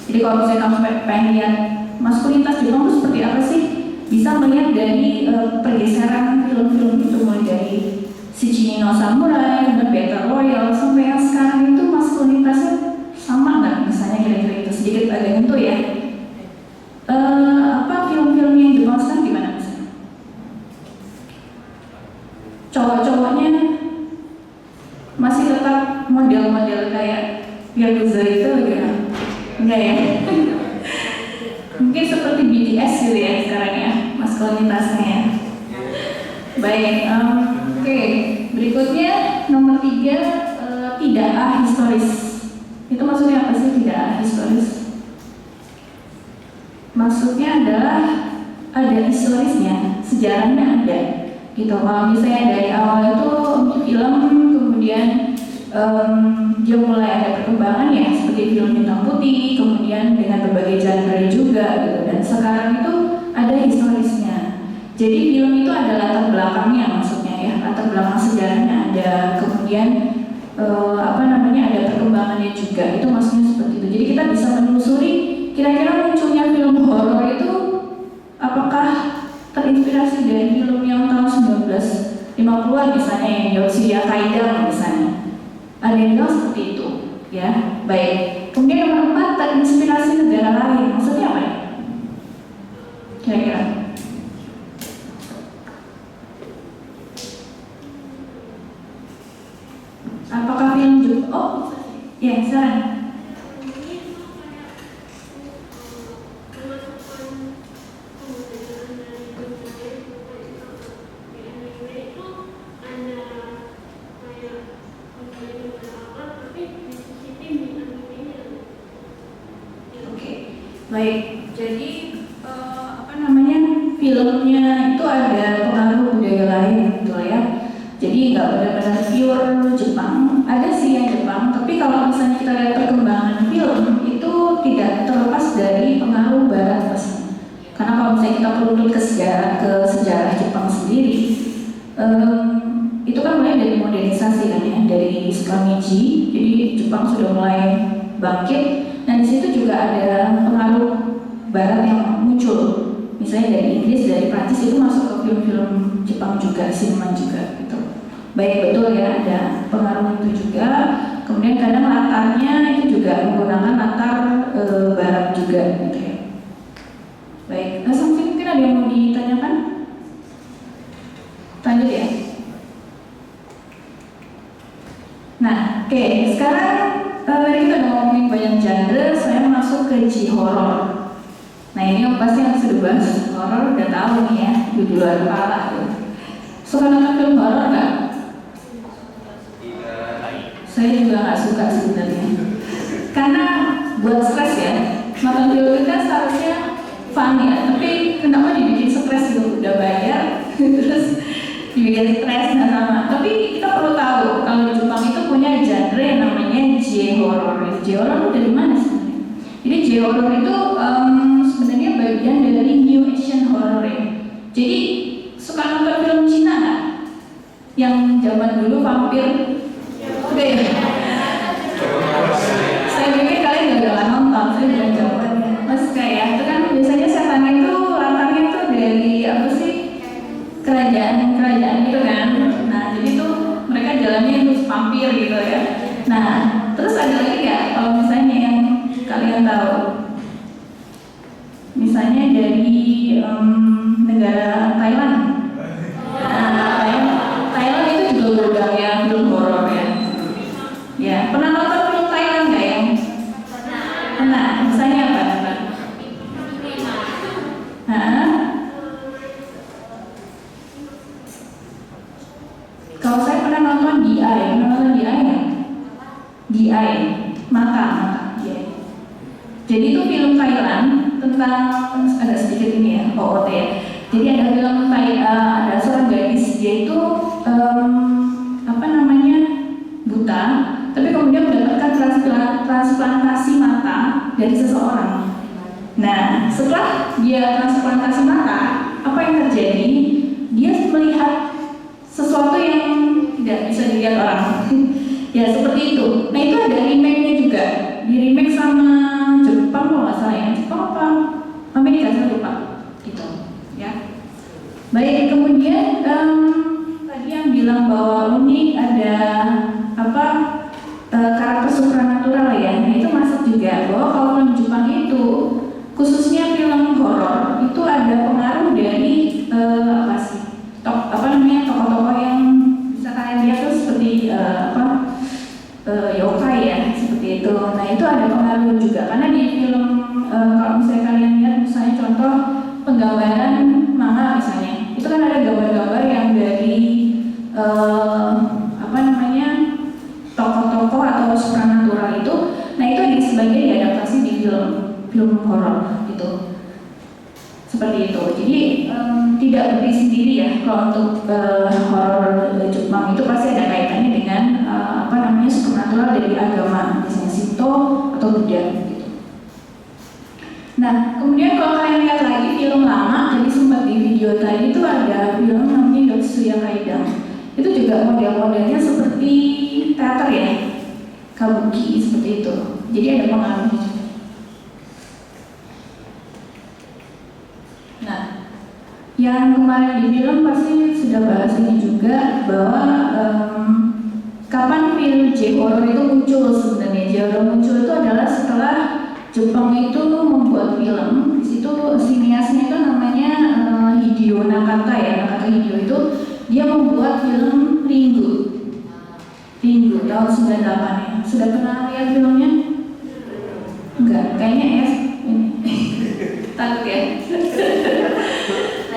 Jadi kalau misalnya kamu pengen lihat maskulinitas Jepang itu seperti apa sih, bisa melihat dari pergeseran film-film itu, mulai dari Shichi no Samurai dan Battle Royale sampai yang sekarang itu maskulinitasnya sama nggak? Misalnya kira-kira itu sedikit agak nyentuh ya. Apa film-film yang Jepang sekarang gimana misalnya? Cowok-cowoknya masih tetap model-model kayak Yakuza itu ya? Enggak ya? Mungkin seperti BTS gitu ya sekarang ya, maskulinitasnya ya. Baik, oke. Berikutnya nomor 3, tidak ahistoris. Itu maksudnya apa sih tidak ahistoris? Maksudnya adalah ada historisnya, sejarahnya ada gitu. Kalau misalnya dari awal itu film, kemudian dia mulai ada perkembangan ya, seperti film hitam putih, kemudian dengan berbagai genre juga gitu. Dan sekarang itu ada historisnya. Jadi film itu ada latar belakangnya, maksudnya ya, latar belakang sejarahnya ada, kemudian apa namanya, ada perkembangannya juga. Itu maksudnya seperti itu. Jadi kita bisa menelusuri kira-kira munculnya film horor itu apakah terinspirasi dari film yang tahun 1950-an misalnya, yang Yotsuya Kaidan misalnya. Ada yang bilang seperti itu, ya. Baik. Kemudian nomor 4, terinspirasi negara lain. Maksudnya apa ya? Kira-kira? Apakah film Jepang? Oh, ya, silakan. Baik, jadi apa namanya, filmnya itu ada pengaruh budaya lain gitu ya. Jadi nggak benar-benar pure Jepang, ada sih yang Jepang, tapi kalau misalnya kita lihat perkembangan film itu tidak terlepas dari pengaruh Barat pasti. Karena kalau misalnya kita perlu ke sejarah Jepang sendiri, itu kan mulai dari modernisasi kan ya, dari setelah Meiji, jadi Jepang sudah mulai bangkit. Dan di situ juga ada pengaruh Barat yang muncul, misalnya dari Inggris, dari Prancis, itu masuk ke film-film Jepang juga, sinema juga gitu. Baik, betul ya, ada pengaruh itu juga. Kemudian kadang latarnya itu juga menggunakan latar Barat juga gitu ya. Baik, sampai mungkin ada yang mau ditanyakan? Lanjut ya. Nah, oke, sekarang genre, saya masuk ke J-horror. Nah ini yang pasti yang sudah bahas horror udah tahu nih ya, di luar kepala tuh. Suka nonton film horror nggak? Saya juga nggak suka sebenarnya, karena buat stres ya. Nonton film itu kan seharusnya fun ya, tapi kenapa dibikin stres gitu? Udah bayar, terus dibikin stres nggak sama. Tapi kita perlu tahu kalau Jepang itu punya genre yang namanya J-horror. J-horror itu dari mana sebenarnya? Jadi J-horror itu sebenarnya bagian dari New Asian horror ya. Jadi suka nonton film Cina nggak? Yang zaman dulu vampir? Udah ya? Saya pikir kalian gak nonton, saya bukan jawabannya. Mas kayak itu kan biasanya setan itu latarnya tuh dari apa sih? Kerajaan gitu kan. Nah jadi tuh mereka jalannya terus vampir gitu ya. Nah terus ada lagi ya kalau misalnya yang kalian tahu, misalnya dari negara Thailand. Nah, Thailand itu juga udah ya film horor ya. Ya pernah nonton film Thailand nggak ya? Pernah. Misalnya apa? Kalau saya pernah nonton DI, ya? DI, mata. Jadi itu film Thailand tentang agak sedikit ini ya, OOT ya. Jadi ada film ada seorang gadis, dia itu buta, tapi kemudian mendapatkan transplantasi mata dari seseorang. Nah, setelah dia transplantasi mata, apa yang terjadi? Dia melihat sesuatu yang tidak bisa dilihat orang. Ya seperti itu. Nah itu ada remake-nya juga. Di remake sama Jepang kalau nggak salah ya. Jepang apa? Amerika saya lupa. Gitu. Ya. Baik, kemudian tadi yang bilang bahwa unik ada karakter supranatural ya. Nah itu masuk juga bahwa kalau film Jepang itu khususnya film horor itu ada pengaruh dari tokoh-tokoh yang bisa kalian lihat tuh seperti yokai ya, seperti itu. Nah itu ada pengaruh juga karena di film kalau misalnya kalian lihat misalnya contoh penggambaran manga misalnya, itu kan ada gambar-gambar yang dari tokoh-tokoh atau supranatural itu. Nah itu di sebagian diadaptasi di film horor gitu. Seperti itu. Jadi tidak berdiri sendiri ya. Kalau untuk horor Jepang itu pasti ada kaitannya dengan supernatural dari agama, misalnya Shinto atau Buddha gitu. Nah, kemudian kalau kalian lihat lagi film lama, jadi sempat di video tadi itu ada film namanya Yotsuya Kaidan. Itu juga model-modelnya seperti teater ya, kabuki seperti itu. Jadi ada pengaruhnya juga. Nah, yang kemarin di film pasti sudah bahas ini juga bahwa kapan film J-horror itu muncul sebenarnya. J-horror muncul itu adalah setelah Jepang itu membuat film. Di situ siniasnya itu namanya Hideo Nakata ya. Nakata Hideo itu dia membuat film Ringu tahun 98 ya. Sudah pernah lihat filmnya? Enggak, kayaknya ya. Takut ya.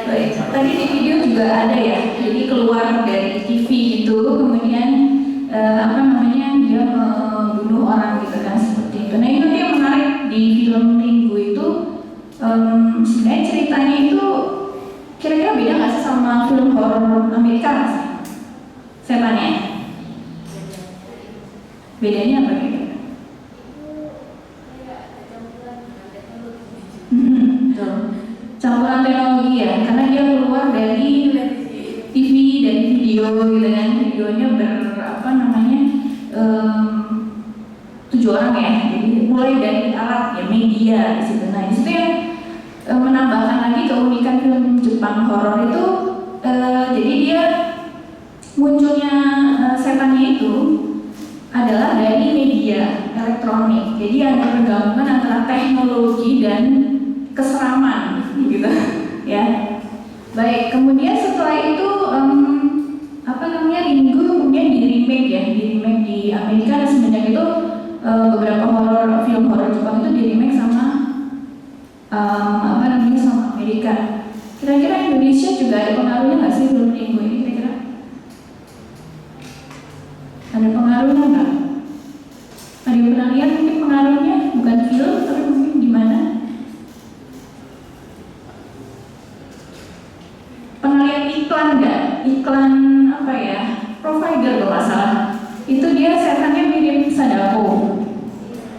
Baik, tadi di video juga ada ya. Jadi keluar dari TV itu, kemudian dia membunuh orang gitu kan seperti itu. Nah itu yang menarik di film Ringu itu sebenarnya ceritanya itu kira-kira beda nggak sih sama film horor Amerika nggak sih? Saya tanya. Bedanya apa kira-kira? Campuran teknologi ya, karena dia keluar dari TV, dari video gitu kan. Videonya tujuh orang ya, jadi mulai dari alat ya, media di situ. Nah di situ yang menambahkan lagi keunikan film Jepang horor itu, jadi dia munculnya setannya itu adalah dari media elektronik. Jadi ada pergabungan antara teknologi dan keseraman gitu ya. Baik, kemudian setelah itu Ringu kemudian di remake di Amerika. Dan semenjak itu beberapa film horor Jepang itu di remake sama sama Amerika. Kira-kira Indonesia juga ada pengaruhnya nggak sih film Ringo ini kira-kira? Ada pengaruhnya nggak? Ada yang pernah lihat mungkin pengaruhnya? Bukan film, tapi mungkin gimana? Pernah lihat iklan nggak? Iklan apa ya? Provider kalau nggak salah. Itu dia setannya mirip Sadako.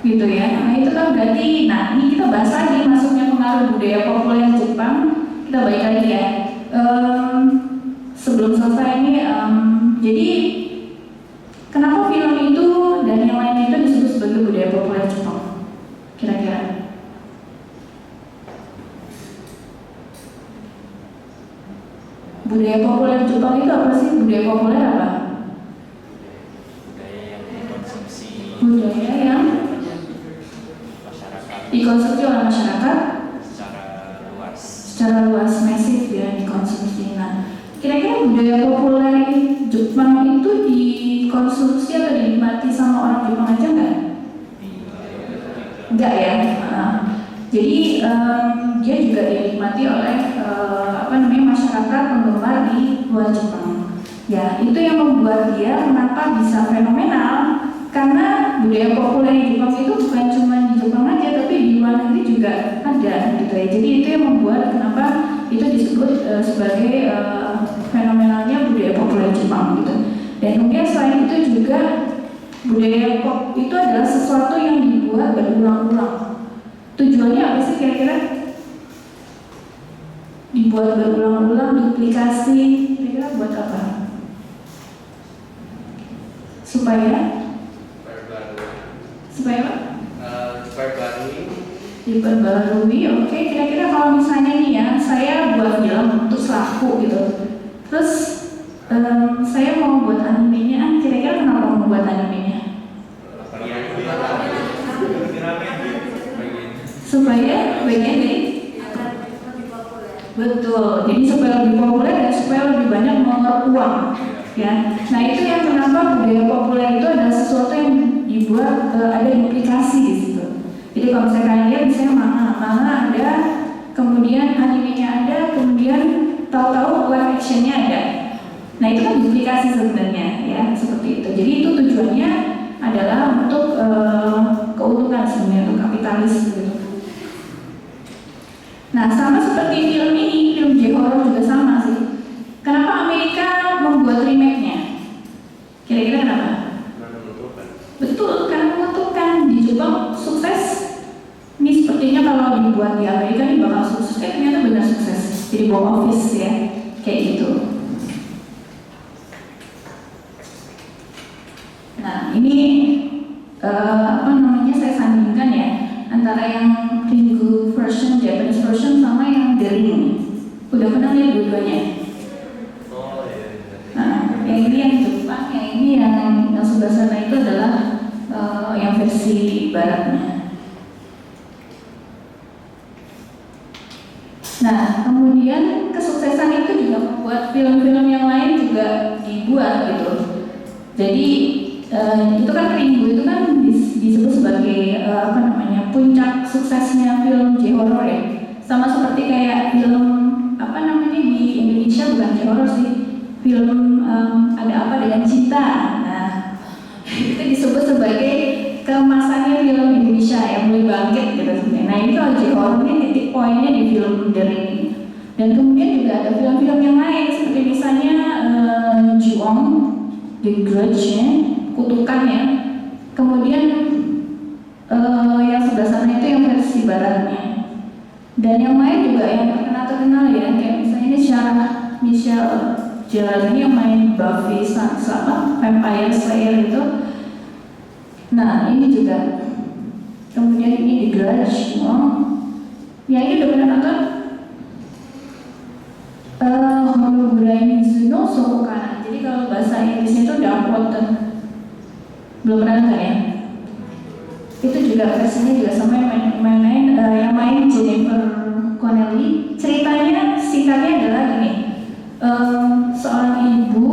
Gitu ya. Nah itu kan berarti, nah ini kita bahas lagi masuknya pengaruh budaya populer Jepang. Kita balik lagi ya. Sebelum selesai ini, jadi kenapa film itu dan yang lain itu disebut sebagai budaya populer Jepang? Kira-kira? Budaya populer Jepang itu apa sih? Budaya populer apa? Budaya yang dikonsumsi Budaya yang masyarakat dikonsumsi oleh masyarakat secara luas, masif ya, dikonsumsi. Nah, kira-kira budaya populer Jepang itu dikonsumsi atau dinikmati sama orang Jepang aja nggak? Enggak ya. Jadi dia juga dinikmati oleh masyarakat penggemar di luar Jepang. Ya, itu yang membuat dia kenapa bisa fenomenal, karena budaya populer di Jepang itu bukan cuma di Jepang aja, tapi di luar negeri juga ada gitu ya. Jadi itu yang membuat kenapa itu disebut sebagai fenomenalnya budaya populer Jepang gitu. Dan kemudian selain itu juga budaya pop itu adalah sesuatu yang dibuat berulang-ulang. Tujuannya apa sih kira-kira? Dibuat berulang-ulang, duplikasi, kira-kira buat apa? Supaya apa? Diperbarui. Oke, kira-kira kalau misalnya nih ya, saya buat film untuk laku gitu. Terus saya mau buat animenya, kira-kira kenapa mau buat animenya? Supaya bagian dari betul. Jadi supaya lebih populer dan supaya lebih banyak mengeluarkan uang. Ya. Nah itu yang kenapa budaya populer itu adalah sesuatu yang dibuat ada duplikasi di situ. Jadi kalau misalnya kalian lihat misalnya manga ada, kemudian animenya ada, kemudian tahu-tahu live actionnya ada. Nah itu kan duplikasi sebenarnya ya, seperti itu. Jadi itu tujuannya adalah untuk keuntungan sebenarnya, untuk kapitalis gitu. Nah sama seperti film ini, film J-horror juga sama sih. Kenapa Amerika membuat remake-nya? Kira-kira kenapa? Betul, karena menguntungkan. Di Jepang sukses. Ini sepertinya kalau dibuat di Amerika ini bakal sukses. Ternyata benar sukses. Jadi box office ya, kayak gitu. Nah ini saya sandingkan ya antara yang Ringo version, Japanese version sama yang The Ring. Udah pernah lihat dua-duanya? Nah, yang ini yang Jepang, yang ini yang sebelah sana itu adalah yang versi baratnya. Nah, kemudian kesuksesan itu juga membuat film-film yang lain juga dibuat gitu. Jadi itu kan Ringo itu kan disebut sebagai puncak suksesnya film J-horror ya. Sama seperti kayak film di Indonesia bukan J-horror sih, film Ada Apa Dengan Cinta. Nah itu disebut sebagai keemasannya film Indonesia yang mulai bangkit gitu sebenarnya. Nah ini kalau J-horror ini titik poinnya di film The Ring. Dan kemudian juga ada film-film yang lain seperti misalnya Ju-on, The Grudge ya, Kutukan ya. Kemudian yang sebelah sana itu yang versi baratnya. Dan yang lain juga yang terkenal ya, kayak misalnya ini Michelle Jelani yang main Buffy Vampire Slayer itu. Nah ini juga. Kemudian ini The Grudge. Yang ini udah pernah nonton? Honoburai Mizu no Sohokana. Jadi kalau bahasa Inggrisnya itu Downwater. Belum pernah nonton ya? Itu juga versinya juga sama yang main Jennifer Connelly. Ceritanya singkatnya adalah gini, seorang ibu,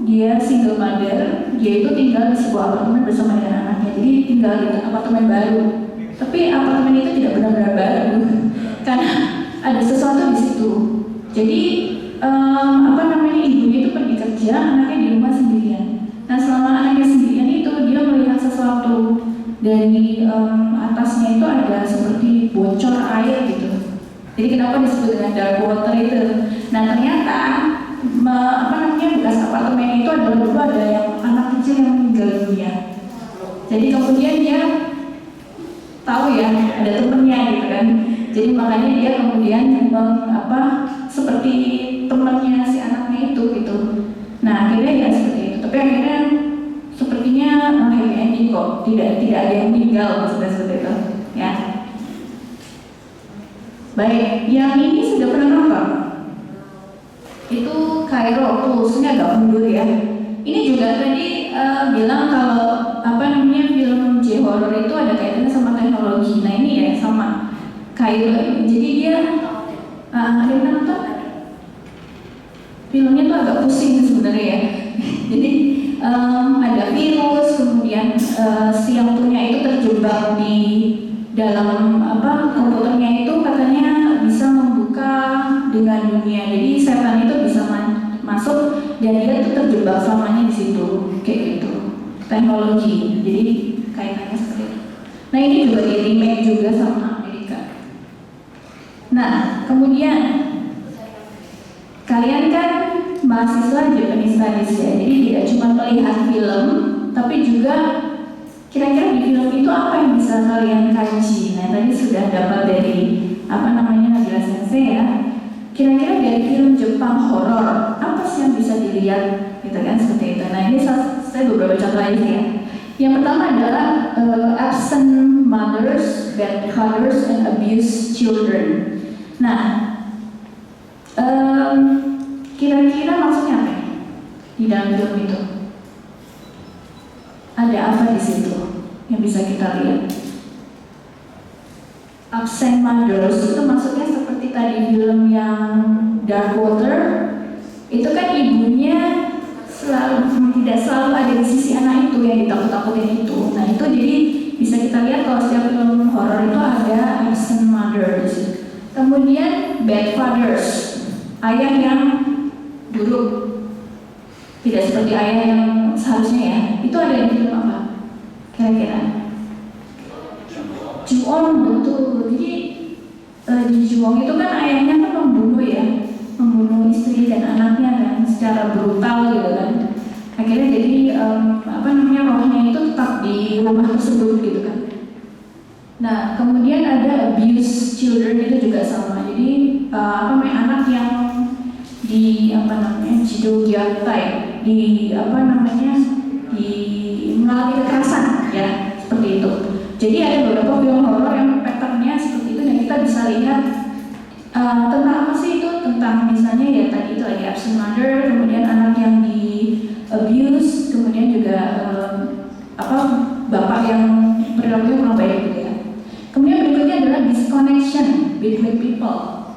dia single mother, dia dia itu tinggal di sebuah apartemen bersama dengan anaknya. Jadi tinggal di apartemen baru. Tapi apartemen itu tidak benar-benar baru karena ada sesuatu di situ. Jadi ibunya itu pergi kerja, anaknya di rumah sendirian. Nah selama anaknya sendirian itu dia melihat sesuatu dari atasnya itu ada seperti bocor air gitu. Jadi kenapa disebut dengan dark water itu? Nah ternyata bekas apartemen itu adalah dulu ada yang anak kecil yang meninggal dunia. Jadi kemudian dia tahu ya ada temennya gitu kan. Jadi makanya dia kemudian seperti temannya si anaknya itu gitu. Nah akhirnya ya seperti itu. Tapi akhirnya sepertinya happy ending kok. Tidak ada yang meninggal sudah seperti itu. Ya. Baik, yang ini sudah pernah nonton? Itu Cairo Tools, ini agak mundur ya. Ini juga tadi bilang kalau film J-horror itu ada kaitannya sama teknologi. Nah ini ya sama Cairo ini. Jadi dia ada yang nonton? Filmnya tuh agak pusing sebenarnya ya. Jadi ada virus, kemudian si yang punya itu terjebak di dalam komputernya itu katanya bisa membuka dengan dunia. Jadi setan itu bisa masuk dan dia itu terjebak selamanya di situ kayak gitu. Teknologi. Jadi kaitannya seperti itu. Nah ini juga di remake juga sama Amerika. Nah kemudian kalian kan mahasiswa Japanese Studies ya. Jadi tidak cuma melihat film, tapi juga kira-kira di film itu apa yang bisa kalian kaji? Nah tadi sudah dapat dari Nabila Sensei ya. Kira-kira dari film Jepang horor apa sih yang bisa dilihat? Gitu kan seperti itu. Nah ini saya beberapa contoh aja ya. Yang pertama adalah absent mothers, bad fathers, and abused children. Nah kira-kira maksudnya apa di dalam film itu? Ada apa di situ yang bisa kita lihat? Absent mothers itu maksudnya seperti tadi film yang Dark Water, itu kan ibunya tidak selalu ada di sisi anak itu yang ditakut-takutin itu. Nah itu jadi bisa kita lihat kalau setiap film horor itu ada absent mothers. Kemudian bad fathers, ayah yang buruk, tidak seperti ayah yang seharusnya ya. Itu ada di film apa? Kira-kira? Ju-on, betul. Jadi di Ju-on itu kan ayahnya kan membunuh istri dan anaknya kan secara brutal gitu kan. Akhirnya jadi rohnya itu tetap di rumah tersebut gitu kan. Nah kemudian ada abuse children itu juga sama. Jadi anak yang di jidogyattai, di mengalami kekerasan ya seperti itu. Jadi ada beberapa film horor yang patternnya seperti itu dan kita bisa lihat tentang apa sih itu, tentang misalnya ya tadi itu lagi absent mother, kemudian anak yang di abuse, kemudian juga bapak yang perilakunya kurang baik gitu ya. Kemudian berikutnya adalah disconnection between people.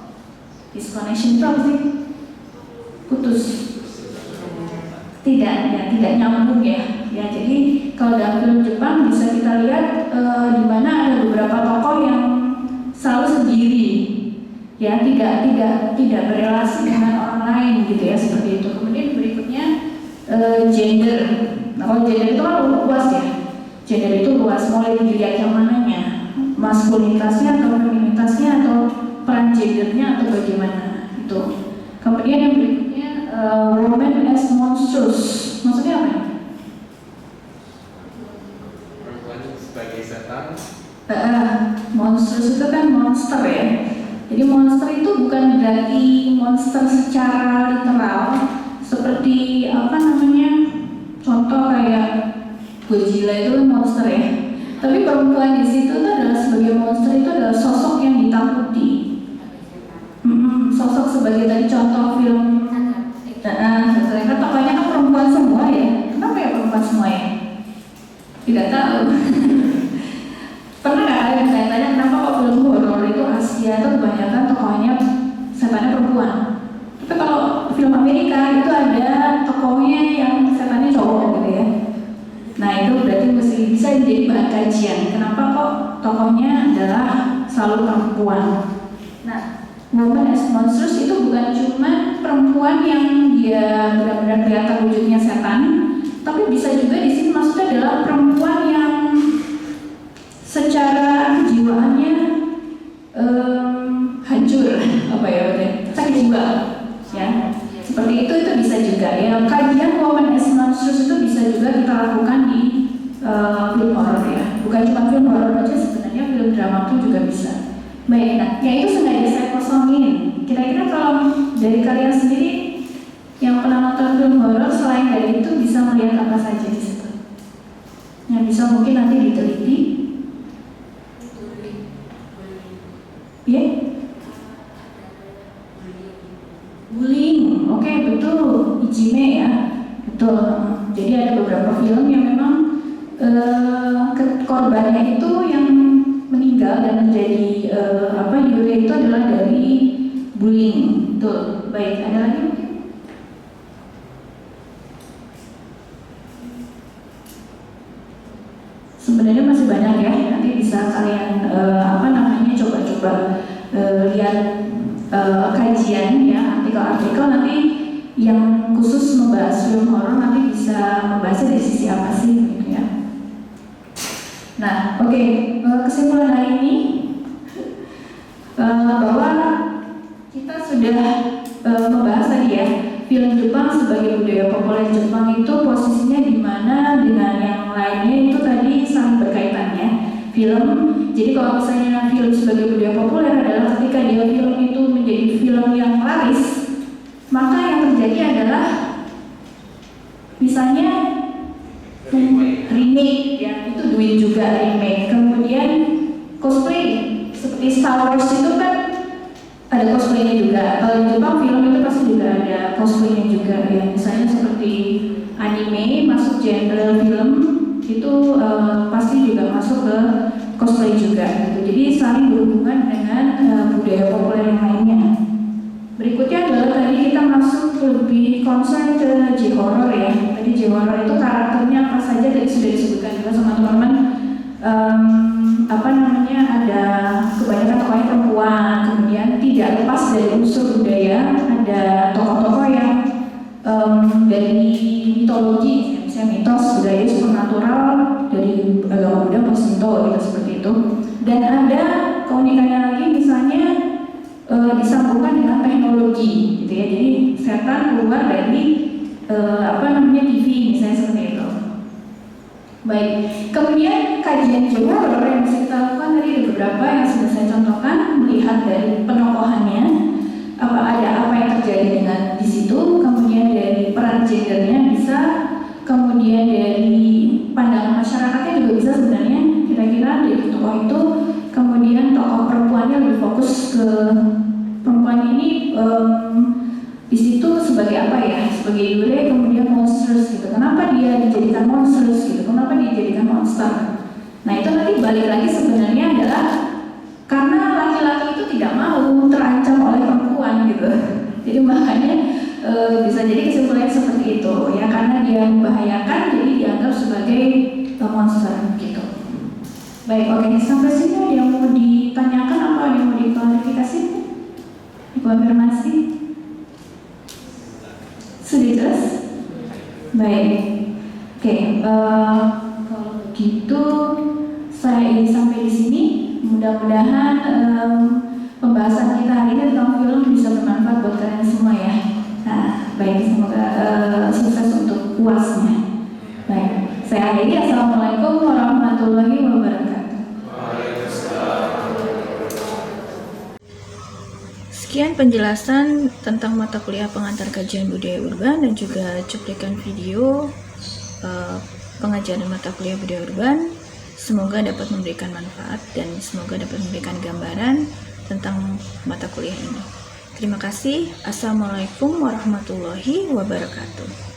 Disconnection itu apa sih? Putus. Tidak nyambung ya. Ya, jadi kalau dalam film Jepang bisa kita lihat di mana ada beberapa tokoh yang selalu sendiri, ya tidak berrelasi dengan orang lain gitu ya seperti itu. Kemudian berikutnya gender. Nah kalau gender itu kan luas ya. Gender itu luas, mulai dilihat yang mananya, maskulinitasnya atau feminitasnya atau peran gendernya atau bagaimana itu. Kemudian yang berikutnya woman as monstrous, maksudnya apa? Sebagai setan. Monstrous itu kan monster ya. Jadi monster itu bukan berarti monster secara literal seperti contoh kayak Godzilla itu kan monster ya. Tapi perempuan di situ tuh adalah sebagai monster itu adalah sosok yang ditakuti. Sosok sebagai tadi contoh film. Kan tokohnya kan perempuan semua ya. Kenapa ya perempuan semua ya? Tidak tahu. Pernah nggak kalian tanya kenapa kok film horor itu Asia itu kebanyakan tokohnya setannya perempuan? Tapi kalau film Amerika itu ada tokohnya yang setannya cowok gitu ya. bahan kajian. Kenapa kok tokohnya adalah selalu perempuan? Nah, woman as monstrous itu bukan cuma perempuan yang dia benar-benar kelihatan wujudnya setan, tapi bisa juga di sini maksudnya adalah perempuan yang secara kejiwaannya hancur, apa ya, sakit jiwa, ya. Seperti itu bisa juga ya. Kajian woman as monstrous itu bisa juga kita lakukan di film horor ya. Bukan cuma film horor aja, sebenarnya film drama pun juga bisa. Baik, nah, ya itu sengaja saya kosongin. Kira-kira kalau dari kalian sendiri yang pernah nonton film horor, selain dari itu bisa melihat apa saja di situ? Yang bisa mungkin nanti diteliti. Ya? Bullying, oke, betul. Ijime ya, betul. Jadi ada beberapa film yang memang korbannya itu yang meninggal dan menjadi yure itu adalah dari bullying. Betul. Baik, ada lagi mungkin? Sebenarnya masih banyak ya. Nanti bisa kalian coba-coba lihat kajian ya, artikel-artikel nanti yang khusus membahas film horor nanti bisa membahasnya dari sisi apa sih gitu ya. Nah, oke, kesimpulan hari ini bahwa kita sudah membahas tadi ya, film Jepang sebagai budaya populer Jepang itu posisinya di mana dengan yang lainnya itu tadi saling berkaitannya. Film, jadi kalau misalnya film sebagai budaya populer adalah ketika dia film itu menjadi film yang laris, maka yang terjadi adalah misalnya remake ya, itu duit juga remake. Kemudian cosplay seperti Star Wars itu kan ada cosplaynya juga. Kalau di Jepang film itu pasti juga ada cosplaynya juga ya. Misalnya seperti anime masuk genre film itu pasti juga masuk ke cosplay juga gitu. Jadi saling berhubungan dengan budaya populer yang lainnya. Berikutnya adalah tadi kita masuk lebih concern ke J-horror ya. Tadi J-horror itu karakternya apa saja tadi sudah disebutkan juga sama teman-teman. Ada kebanyakan tokohnya perempuan, kemudian tidak lepas dari unsur budaya, ada tokoh-tokoh yang dari mitologi, misalnya mitos, budaya supernatural dari agama Buddha, Shinto gitu, seperti itu. Dan ada keunikannya lagi misalnya disambungkan dengan teknologi gitu ya. Jadi setan keluar dari TV misalnya seperti itu. Baik, kemudian kajian J-horror yang bisa kita lakukan tadi ada beberapa yang sudah saya contohkan, melihat dari penokohannya, ada apa yang terjadi dengan di situ, kemudian dari peran gendernya bisa, kemudian dari pandangan masyarakatnya juga bisa sebenarnya. Kira-kira dari tokoh itu, kemudian tokoh perempuannya lebih fokus ke perempuan ini di situ sebagai apa ya, sebagai yure, kemudian monstrous gitu. Kenapa dia dijadikan monstrous gitu? Kenapa dia dijadikan monster? Nah itu nanti balik lagi sebenarnya adalah karena laki-laki itu tidak mau terancam oleh perempuan gitu. Jadi makanya bisa jadi kesimpulannya seperti itu ya, karena dia membahayakan jadi dianggap sebagai monster gitu. Baik, oke, sampai sini ada yang mau ditanyakan apa ada yang mau diklarifikasi? Dikonfirmasi? Sudah jelas? Baik, oke. Kalau begitu saya ingin sampai di sini. Mudah-mudahan pembahasan kita hari ini tentang film bisa bermanfaat buat kalian semua ya. Nah, baik, semoga sukses untuk UASnya. Baik, saya akhiri. Assalamualaikum warahmatullahi wabarakatuh. Sekian penjelasan tentang mata kuliah pengantar kajian budaya urban dan juga cuplikan video pengajaran mata kuliah budaya urban. Semoga dapat memberikan manfaat dan semoga dapat memberikan gambaran tentang mata kuliah ini. Terima kasih. Assalamualaikum warahmatullahi wabarakatuh.